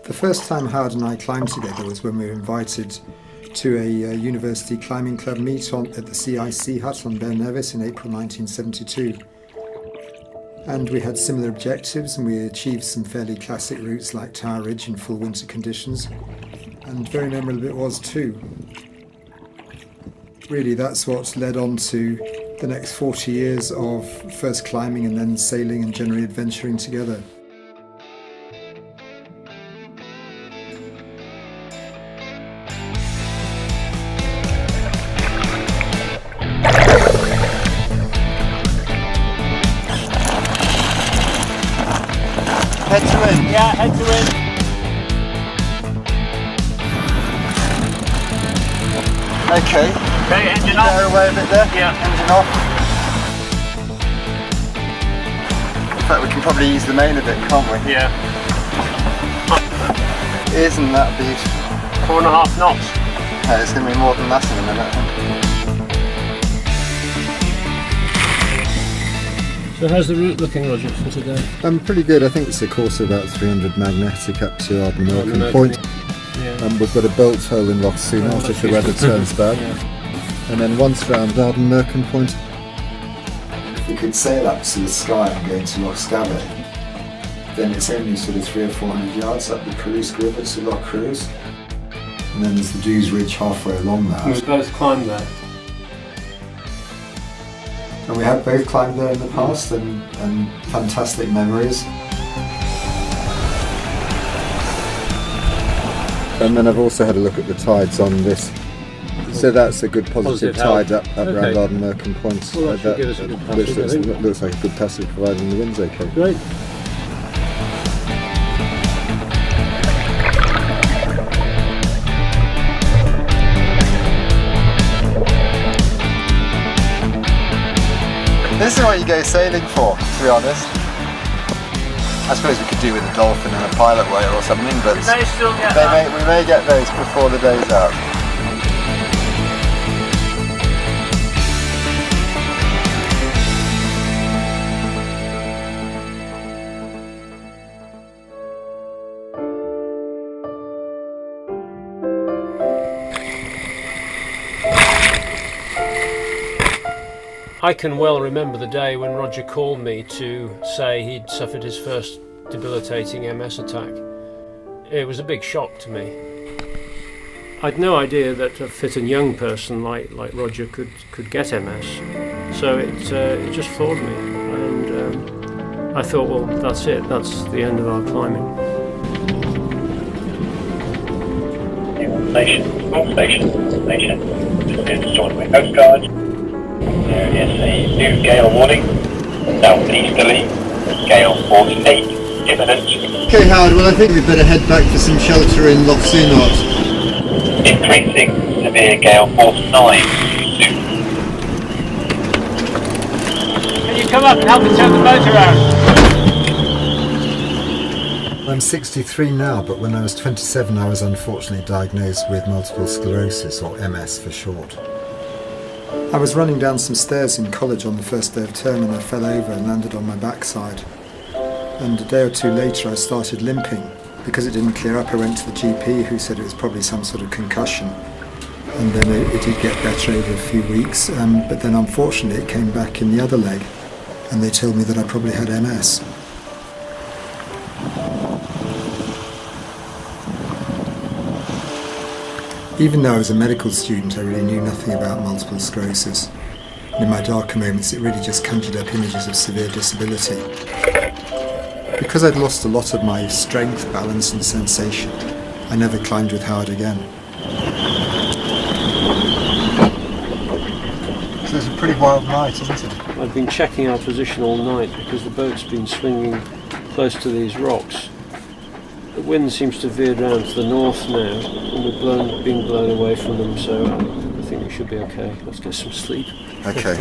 The first time Howard and I climbed together was when we were invited to a university climbing club meet at the CIC hut on Bear Nevis in April 1972. And we had similar objectives, and we achieved some fairly classic routes like Tower Ridge in full winter conditions. And very memorable it was too. Really, that's what led on to the next 40 years of first climbing and then sailing and generally adventuring together. Head to wind. Yeah, head to wind. Okay. Okay, engine off. Bear away a bit there. Yeah. Engine off. In fact, we can probably ease the main a bit, can't we? Yeah. Isn't that beautiful? 4.5 knots. Yeah, it's going to be more than that in a minute, I think. So how's the route looking, Roger, for today? Pretty good. I think it's a course of about 300 magnetic up to Ardnamurchan Point. Yeah. We've got a bolt hole in Loch Soonot if the weather turns bad. Yeah. And then once round Ardnamurchan Point. If we could sail up to the sky and go into Loch Scavaig, then it's only sort of 300 or 400 yards up the Cruz River to Loch Cruz. And then there's the Dubhs Ridge halfway along that. We both climbed there. And we have both climbed there in the past and fantastic memories. And then I've also had a look at the tides on this. So that's a good positive tide up around Ardnamurchan Point. Well, that should give us a good passage, I think. Looks like a good passage providing the wind's okay. Great. This is what you go sailing for, to be honest. I suppose we could do with a dolphin and a pilot whale or something, but We may still get we may get those before the day's out. I can well remember the day when Roger called me to say he'd suffered his first debilitating MS attack. It was a big shock to me. I'd no idea that a fit and young person like Roger could get MS, so it just floored me, and I thought, well, that's it, that's the end of our climbing. Station. This is Stornoway Coast Guard. There is a new gale warning, southeasterly, gale force 8, imminent. Okay, Howard, well I think we'd better head back for some shelter in Loch Soonot. Increasing, severe gale force 9, soon. Can you come up and help me turn the boat around? I'm 63 now, but when I was 27 I was unfortunately diagnosed with multiple sclerosis, or MS for short. I was running down some stairs in college on the first day of term and I fell over and landed on my backside. And a day or two later I started limping. Because it didn't clear up, I went to the GP who said it was probably some sort of concussion. And then it did get better over a few weeks, but then unfortunately it came back in the other leg and they told me that I probably had MS. Even though I was a medical student, I really knew nothing about multiple sclerosis. And in my darker moments, it really just conjured up images of severe disability. Because I'd lost a lot of my strength, balance and sensation, I never climbed with Howard again. So it's a pretty wild night, isn't it? I've been checking our position all night because the boat's been swinging close to these rocks. The wind seems to have veered round to the north now, and we're being blown away from them, so I think we should be okay. Let's get some sleep. Okay.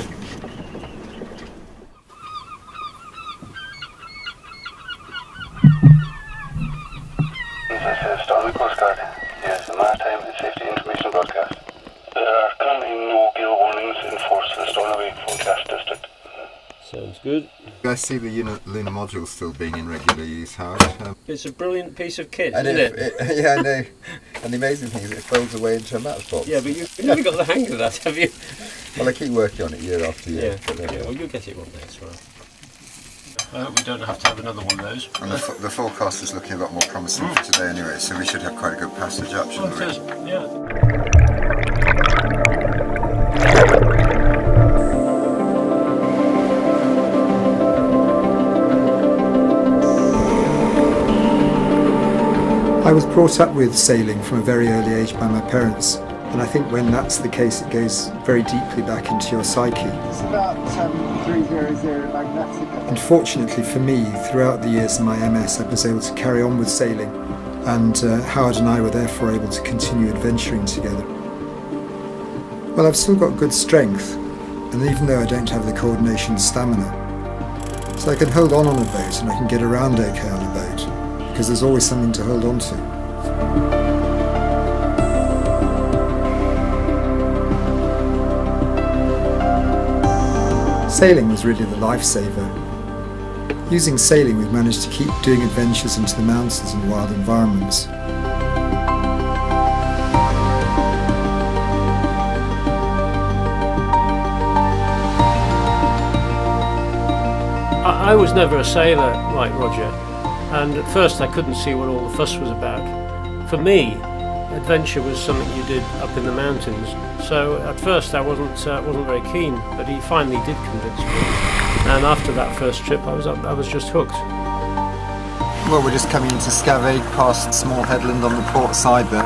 This is Stornoway Coast Guard. Yes, the maritime and safety information broadcast. There are currently no gale warnings in force for the Stornoway forecast district. Sounds good. I see the lunar module still being in regular use, Howard. It's a brilliant piece of kit, And isn't it? yeah, I know. And the amazing thing is it folds away into a matchbox. Yeah, but you've never got the hang of that, have you? Well, I keep working on it year after year. Yeah, well, you'll get it one day as well. I hope we don't have to have another one of those. And the forecast is looking a lot more promising for today anyway, so we should have quite a good passage up, shouldn't we? Yeah. I was brought up with sailing from a very early age by my parents, and I think when that's the case it goes very deeply back into your psyche. It's about 300 magnetic. And fortunately for me, throughout the years of my MS I was able to carry on with sailing, and Howard and I were therefore able to continue adventuring together. Well, I've still got good strength, and even though I don't have the coordination stamina, so I can hold on a boat and I can get around okay on a boat, because there's always something to hold on to. Sailing was really the lifesaver. Using sailing, we've managed to keep doing adventures into the mountains and wild environments. I was never a sailor like Roger, and at first I couldn't see what all the fuss was about. For me, adventure was something you did up in the mountains. So at first I wasn't very keen, but he finally did convince me. And after that first trip, I was just hooked. Well, we're just coming into Scavag, past a small headland on the port side there,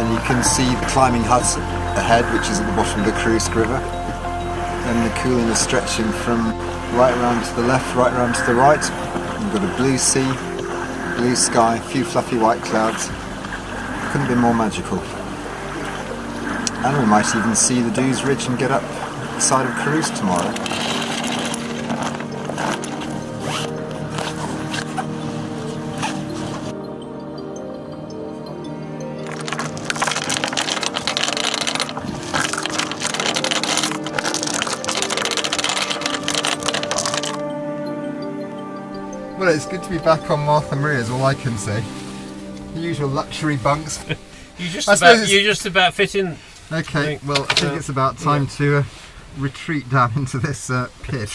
and you can see the climbing huts ahead, which is at the bottom of the Krusk River. And the cooling is stretching from right around to the left, right around to the right. You've got a blue sea, blue sky, a few fluffy white clouds. Couldn't be more magical. And we might even see the Dubhs Ridge and get up the side of Krusk tomorrow. Well, it's good to be back on Martha Maria, is all I can say. The usual luxury bunks. You just about fit in. Okay, well, I think it's about time to retreat down into this pit.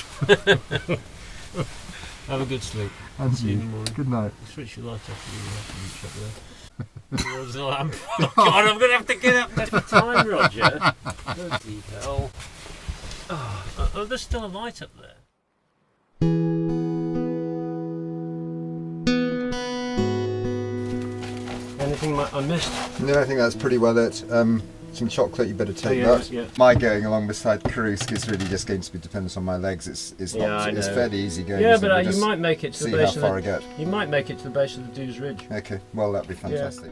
Have a good sleep. And See you in the morning. good night. Switch your light off. Towards the lamp. Oh God, I'm going to have to get up every time, Roger. Bloody hell. Oh, there's still a light up there. Anything I missed? No, I think that's pretty well it. Some chocolate, you better take that. Yeah. My going along beside Krusk is really just going to be dependent on my legs. It's fairly easy going. Yeah, isn't it? but We'll you might make it to see the base how of far I get. You might make it to the base of the Dubhs Ridge. Okay, well that'd be fantastic.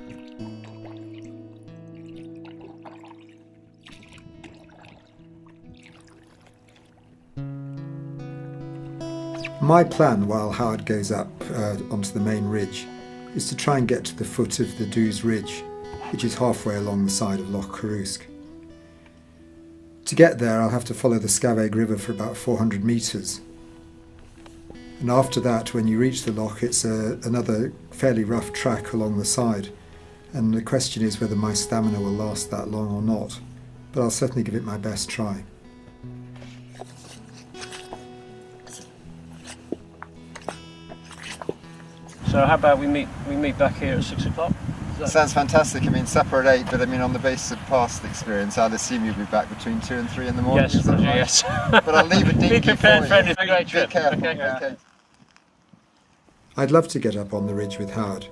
My plan while Howard goes up onto the main ridge is to try and get to the foot of the Dubhs Ridge, which is halfway along the side of Loch Krusk. To get there I'll have to follow the Scavag River for about 400 metres. And after that, when you reach the loch, it's another fairly rough track along the side, and the question is whether my stamina will last that long or not, but I'll certainly give it my best try. So how about we meet back here at 6 o'clock? Sounds fantastic. I mean, supper at 8, but I mean, on the basis of past experience, I'd assume you'll be back between 2 and 3 in the morning. Yes, is that right? yes. But I'll leave a dinky Be prepared for for you. anything. Great trip. Be careful. Okay. Okay. I'd love to get up on the ridge with Howard,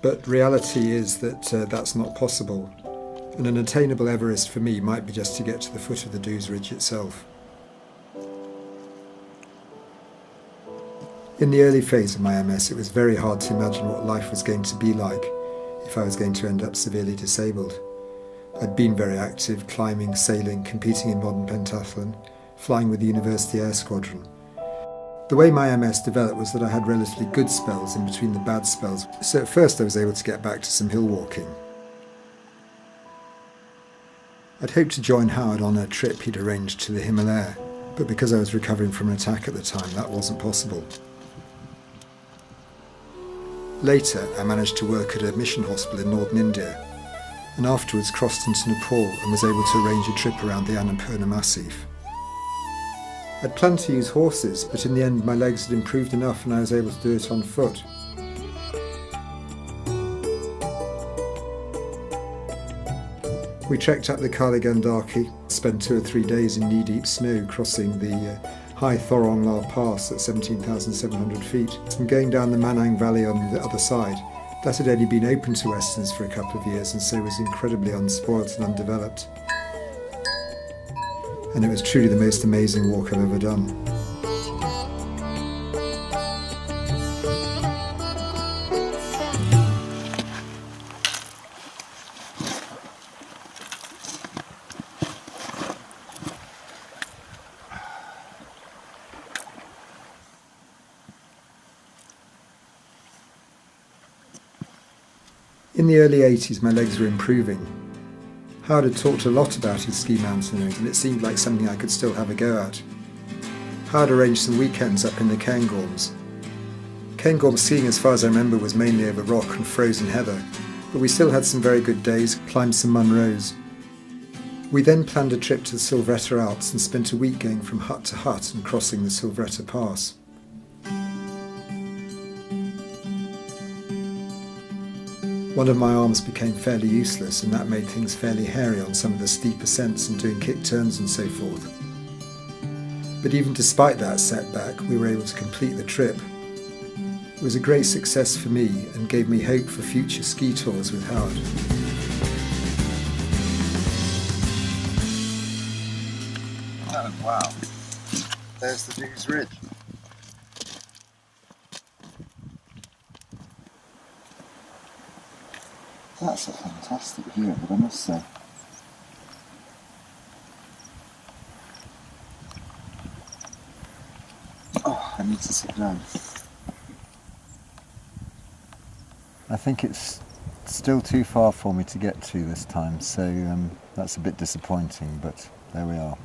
but reality is that that's not possible, and an attainable Everest for me might be just to get to the foot of the Dubhs Ridge itself. In the early phase of my MS, it was very hard to imagine what life was going to be like if I was going to end up severely disabled. I'd been very active, climbing, sailing, competing in modern pentathlon, flying with the University Air Squadron. The way my MS developed was that I had relatively good spells in between the bad spells, so at first I was able to get back to some hill walking. I'd hoped to join Howard on a trip he'd arranged to the Himalaya, But because I was recovering from an attack at the time, that wasn't possible. Later, I managed to work at a mission hospital in northern India, and afterwards crossed into Nepal and was able to arrange a trip around the Annapurna Massif. I'd planned to use horses, but in the end my legs had improved enough and I was able to do it on foot. We trekked up the Kali Gandaki, spent 2 or 3 days in knee-deep snow crossing the high Thorong La Pass at 17,700 feet and going down the Manang Valley on the other side. That had only been open to Westerns for a couple of years and so was incredibly unspoilt and undeveloped. And it was truly the most amazing walk I've ever done. In the early 80s my legs were improving. Howard had talked a lot about his ski mountaineering and it seemed like something I could still have a go at. Howard arranged some weekends up in the Cairngorms. Cairngorm skiing, as far as I remember, was mainly over rock and frozen heather, but we still had some very good days, climbed some Munros. We then planned a trip to the Silvretta Alps and spent a week going from hut to hut and crossing the Silvretta Pass. One of my arms became fairly useless and that made things fairly hairy on some of the steep ascents and doing kick turns and so forth. But even despite that setback, we were able to complete the trip. It was a great success for me and gave me hope for future ski tours with Howard. Oh, wow. There's the Dubhs Ridge. That's a fantastic view, but I must say. Oh, I need to sit down. I think it's still too far for me to get to this time, so that's a bit disappointing, but there we are.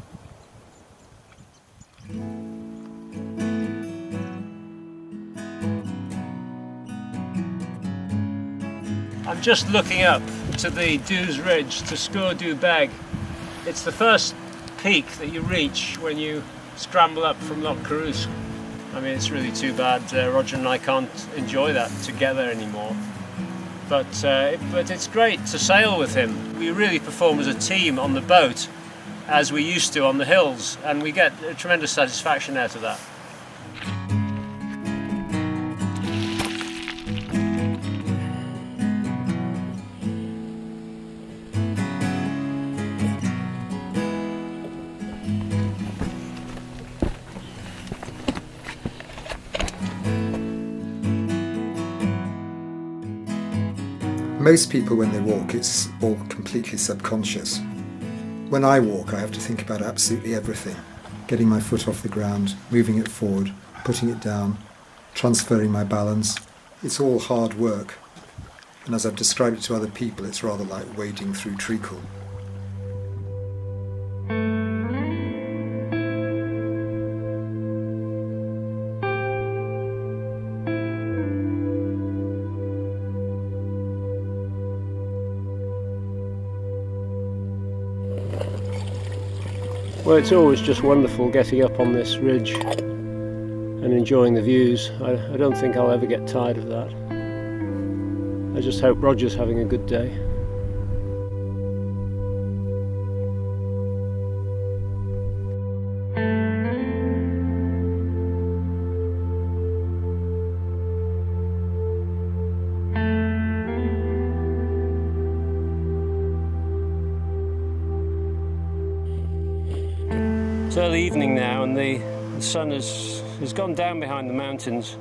I'm just looking up to the Dubhs Ridge, to Sgwr Du Beg. It's the first peak that you reach when you scramble up from Loch Carruths. I mean, it's really too bad Roger and I can't enjoy that together anymore. But it's great to sail with him. We really perform as a team on the boat as we used to on the hills, and we get a tremendous satisfaction out of that. Most people, when they walk, it's all completely subconscious. When I walk, I have to think about absolutely everything. Getting my foot off the ground, moving it forward, putting it down, transferring my balance. It's all hard work. And as I've described it to other people, it's rather like wading through treacle. Well, it's always just wonderful getting up on this ridge and enjoying the views. I don't think I'll ever get tired of that. I just hope Roger's having a good day. It's early evening now and the sun has gone down behind the mountains.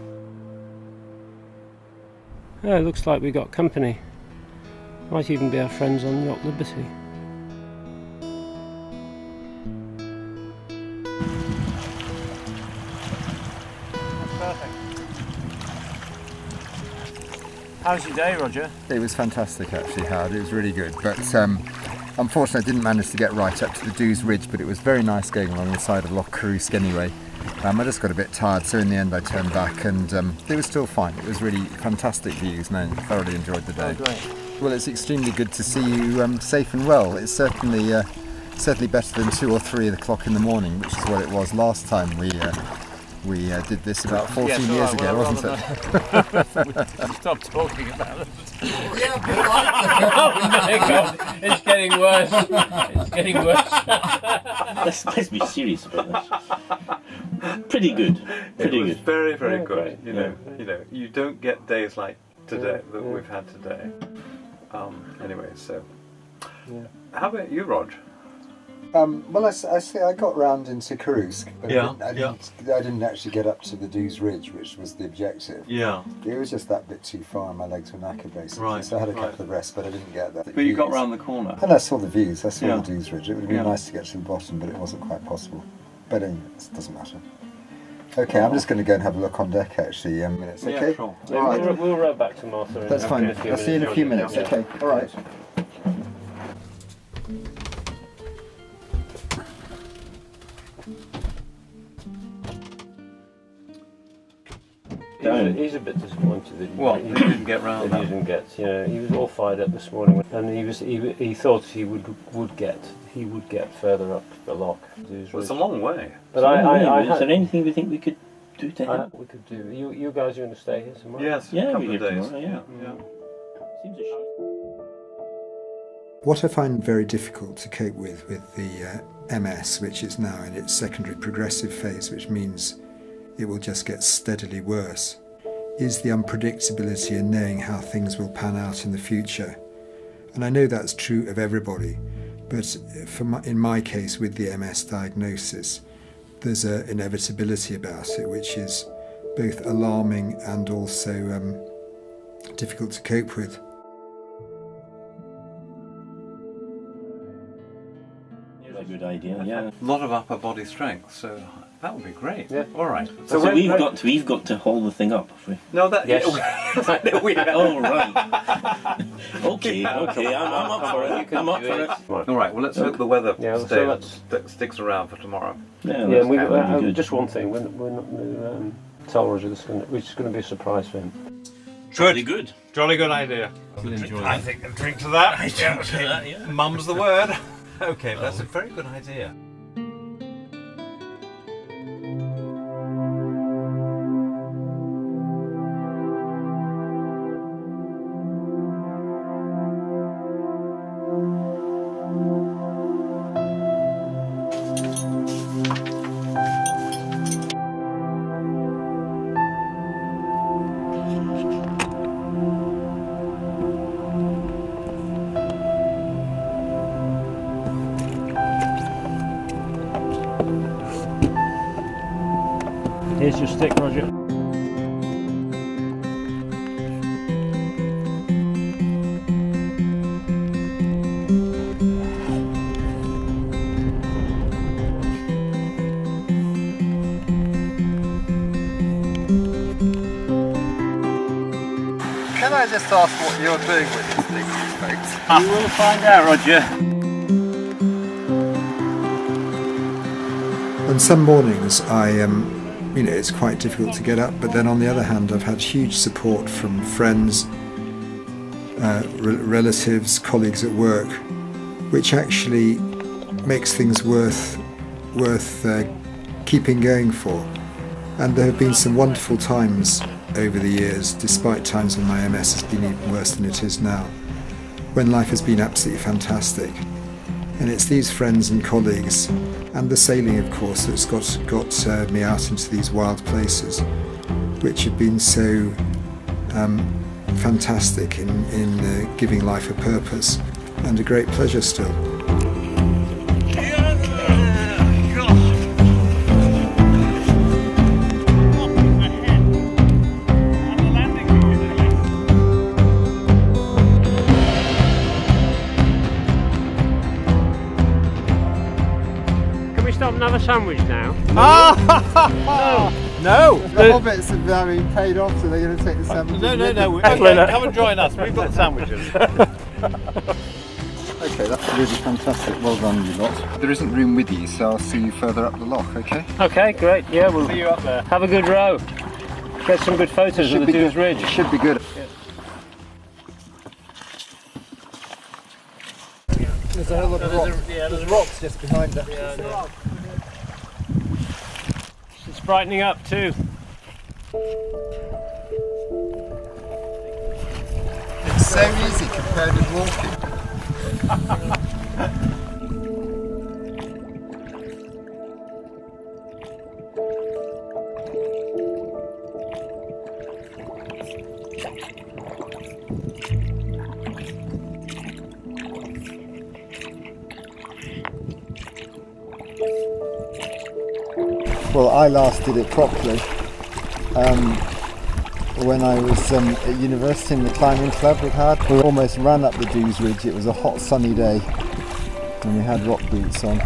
Oh, it looks like we've got company. Might even be our friends on Yacht Liberty. Perfect. How's your day, Roger? It was fantastic actually, Howard. It was really good, but Unfortunately, I didn't manage to get right up to the Dubhs Ridge, but it was very nice going along the side of Loch Carrusc anyway. I just got a bit tired, so in the end I turned back, and it was still fine. It was really fantastic views, and I thoroughly enjoyed the day. Oh, great. Well, it's extremely good to see you safe and well. It's certainly better than 2 or 3 o'clock in the morning, which is what it was last time we did this about 14 years ago, wasn't it? Stop talking about it. Oh my God, it's getting worse. It's getting worse. Let's be serious about this. Pretty good. Pretty It was good. very, very Yeah, good. great. You know, you don't get days like today that we've had today. Anyway, so how about you, Rog? Well, I got round into Carrusc, but Yeah, I didn't actually get up to the Dubhs Ridge, which was the objective. Yeah. It was just that bit too far, and my legs were knackered basically. Right, So I had a right. couple of rests, but I didn't get that. But you got round the corner. And I saw the views. I saw Yeah. the Dubhs Ridge. It would have been Yeah. nice to get to the bottom, but it wasn't quite possible. But anyway, it doesn't matter. Okay, I'm just going to go and have a look on deck actually in minutes. Yeah, Okay. sure. Yeah, All right. we'll row back to Martha. That's fine. I'll see you in a few minutes. Yeah. Okay. All right. He's a bit disappointed that Well, you didn't get round that he that. didn't get. You know, he was all fired up this morning, and he thought he would get further up the loch. Well, it's a long way. But I Is had, there anything we think we could do to help? we could do. You guys are going to stay here tomorrow? Yes, Yeah, a couple we of get days. tomorrow, yeah. Seems a shame. What I find very difficult to cope with the MS, which is now in its secondary progressive phase, which means it will just get steadily worse, is the unpredictability in knowing how things will pan out in the future. And I know that's true of everybody, but in my case with the MS diagnosis, there's an inevitability about it which is both alarming and also difficult to cope with. Here's a good idea, yeah. A lot of upper body strength, so that would be great. Yeah. All right. So when- we've got to hold the thing up, have we? No, that. Yes. we have. Oh, right. okay, I'm up for it. I'm up for it. Right. All right. Well, let's hope the weather Yeah, so sticks around for tomorrow. Yeah, Yeah, we, that'd be good. just one thing. We're not tell Roger this, which is going to be a surprise for him. Jolly good. Jolly good idea. I think a drink to that. Yeah. Mum's the word. Okay, that's a very good idea. Here's your stick, Roger. Can I just ask what you're doing with this thing, folks? You will find out, Roger. On some mornings it's quite difficult to get up, but then on the other hand I've had huge support from friends, relatives, colleagues at work, which actually makes things worth keeping going for. And there have been some wonderful times over the years, despite times when my MS has been even worse than it is now, when life has been absolutely fantastic. And it's these friends and colleagues, and the sailing of course, that's got me out into these wild places, which have been so fantastic in giving life a purpose, and a great pleasure still. Can we stop and have a sandwich now? No. The hobbits have been paid off, so they're going to take the sandwiches. No. Excellent. Come and join us. We've got sandwiches. Okay, that's really fantastic. Well done, you lot. There isn't room with you, so I'll see you further up the loch, okay? Okay, great. Yeah, we'll see you up there. Have a good row. Get some good photos of the Dubhs Ridge. It should be good. There's a whole lot of rocks. There's rocks just behind us. It's brightening up too. It's so easy compared with walking. Well, I last did it properly when I was at university in the climbing club with Howard. We almost ran up the Dubhs Ridge. It was a hot sunny day and we had rock boots on,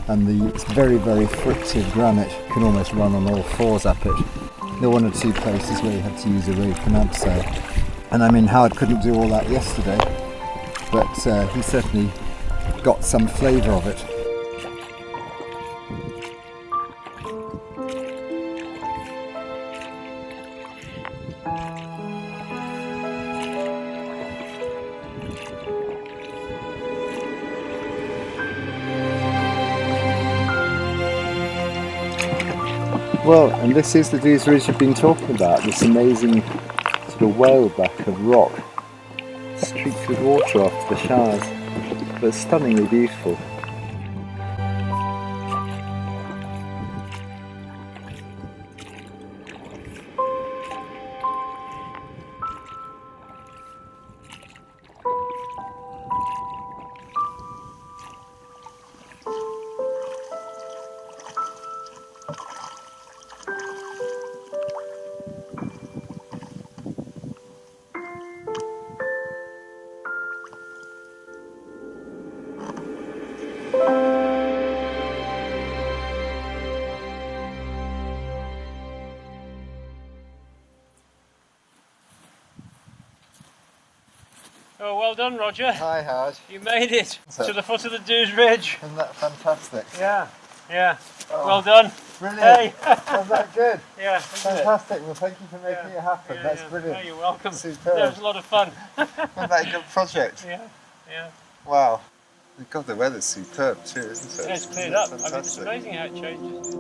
and it's very, very frictive granite. You can almost run on all fours up it. There were one or two places where you had to use a rope and abseil. And I mean, Howard couldn't do all that yesterday, but he certainly got some flavour of it. Well, and this is the Dubhs Ridge you've been talking about, this amazing sort of whaleback of rock, streaked with water after the showers, but stunningly beautiful. Oh, well done, Roger. Hi, Howard. You made it to the foot of the Dubhs Ridge. Isn't that fantastic? Yeah, yeah. Well done. Brilliant. Hey. Was that good? Yeah, Fantastic. Well, thank you for making it happen. That's brilliant. Oh, you're welcome. Superb. That was a lot of fun. Wasn't that a good project? Yeah, yeah. Wow. God, the weather's superb too, isn't it? Yeah, it's cleared up. I mean, it's Fantastic. amazing how it changes.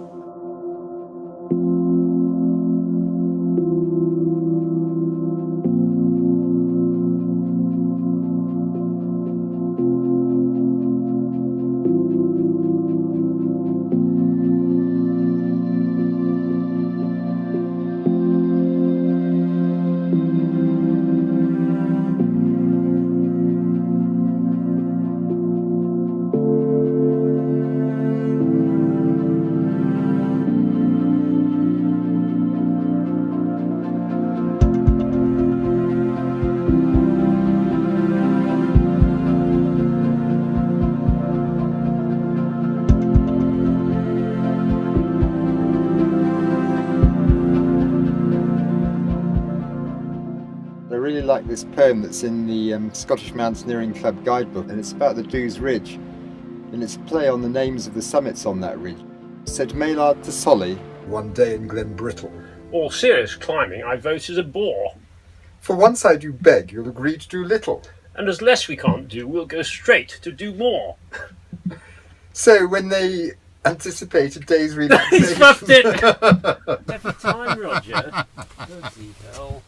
I really like this poem that's in the Scottish Mountaineering Club guidebook, and it's about the Dubhs Ridge, and it's a play on the names of the summits on that ridge. Said Maynard to Solly, One day in Glen Brittle. All serious climbing I vote is a bore. For once I do beg, you'll agree to do little. And as less we can't do, we'll go straight to do more. So when they anticipate a day's relaxation... He's muffed it! Every time, Roger. Bloody hell.